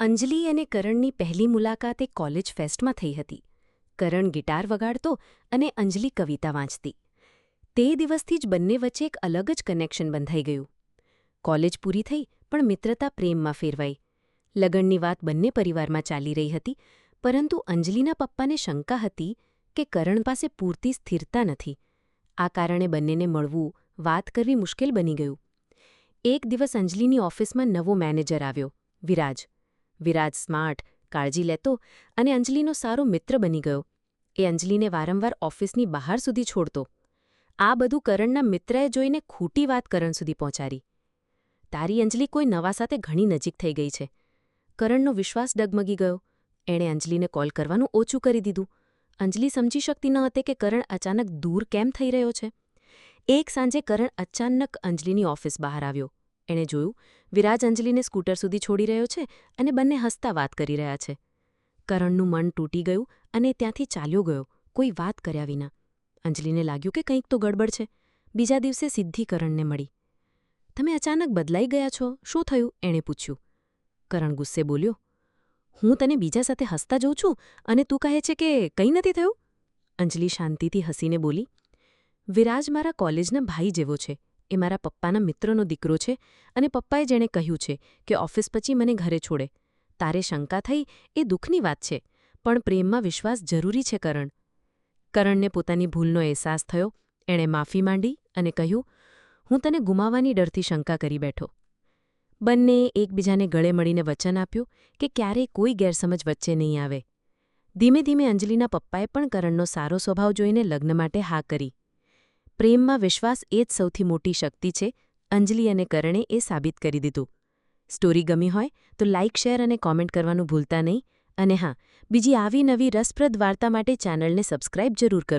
અંજલિ અને કરણની પહેલી મુલાકાત એક કોલેજ ફેસ્ટમાં થઈ હતી. કરણ ગિટાર વગાડતો અને અંજલિ કવિતા વાંચતી. તે દિવસથી જ બંને વચ્ચે એક અલગ જ કનેક્શન બંધાઈ ગયું. કોલેજ પૂરી થઈ પણ મિત્રતા પ્રેમમાં ફેરવાઈ. લગ્નની વાત બંને પરિવારમાં ચાલી રહી હતી, પરંતુ અંજલિના પપ્પાને શંકા હતી કે કરણ પાસે પૂરતી સ્થિરતા નથી. આ કારણે બંનેને મળવું, વાત કરવી મુશ્કેલ બની ગયું. એક દિવસ અંજલિની ઓફિસમાં નવો મેનેજર આવ્યો, વિરાજ. વિરાજ સ્માર્ટ, કાળજી લેતો અને અંજલિનો સારો મિત્ર બની ગયો. એ અંજલિને વારંવાર ઓફિસની બહાર સુધી છોડતો. આ બધું કરણના મિત્રએ જોઈને ખોટી વાત કરણ સુધી પહોંચાડી. તારી અંજલિ કોઈ નવા સાથે ઘણી નજીક થઈ ગઈ છે. કરણનો વિશ્વાસ ડગમગી ગયો. એણે અંજલિને કોલ કરવાનું ઓછું કરી દીધું. અંજલિ સમજી શકતી ન હતી કે કરણ અચાનક દૂર કેમ થઈ રહ્યો છે. એક સાંજે કરણ અચાનક અંજલિની ઓફિસ બહાર આવ્યો. એણે જોયું, વિરાજ અંજલિને સ્કૂટર સુધી છોડી રહ્યો છે અને બંને હસતા વાત કરી રહ્યા છે. કરણનું મન તૂટી ગયું અને ત્યાંથી ચાલ્યો ગયો, કોઈ વાત કર્યા વિના. અંજલિને લાગ્યું કે કંઈક તો ગડબડ છે. બીજા દિવસે સીધી કરણને મળી. તમે અચાનક બદલાઈ ગયા છો, શું થયું? એણે પૂછ્યું. કરણ ગુસ્સે બોલ્યો, હું તને બીજા સાથે હસતા જોઉં છું અને તું કહે છે કે કંઈ નથી થયું? અંજલિ શાંતિથી હસીને બોલી, વિરાજ મારા કોલેજના ભાઈ જેવો છે. એ મારા પપ્પાના મિત્રનો દીકરો છે અને પપ્પાએ જેણે કહ્યું છે કે ઓફિસ પછી મને ઘરે છોડે. તારે શંકા થઈ એ દુઃખની વાત છે, પણ પ્રેમમાં વિશ્વાસ જરૂરી છે. કરણને પોતાની ભૂલનો અહેસાસ થયો. એણે માફી માંડી અને કહ્યું, હું તને ગુમાવવાની ડરથી શંકા કરી બેઠો. બંને એકબીજાને ગળે મળીને વચન આપ્યું કે ક્યારેય કોઈ ગેરસમજ વચ્ચે નહીં આવે. ધીમે ધીમે અંજલિના પપ્પાએ પણ કરણનો સારો સ્વભાવ જોઈને લગ્ન માટે હા કરી. પ્રેમમાં વિશ્વાસ એ જ સૌથી મોટી શક્તિ છે. અંજલિ અને કરણે એ સાબિત કરી દીધું. સ્ટોરી ગમી હોય તો લાઇક, શેર અને કોમેન્ટ કરવાનું ભૂલતા નહીં. અને હા, બીજી આવી નવી રસપ્રદ વાર્તા માટે ચેનલને સબસ્ક્રાઇબ જરૂર કરો.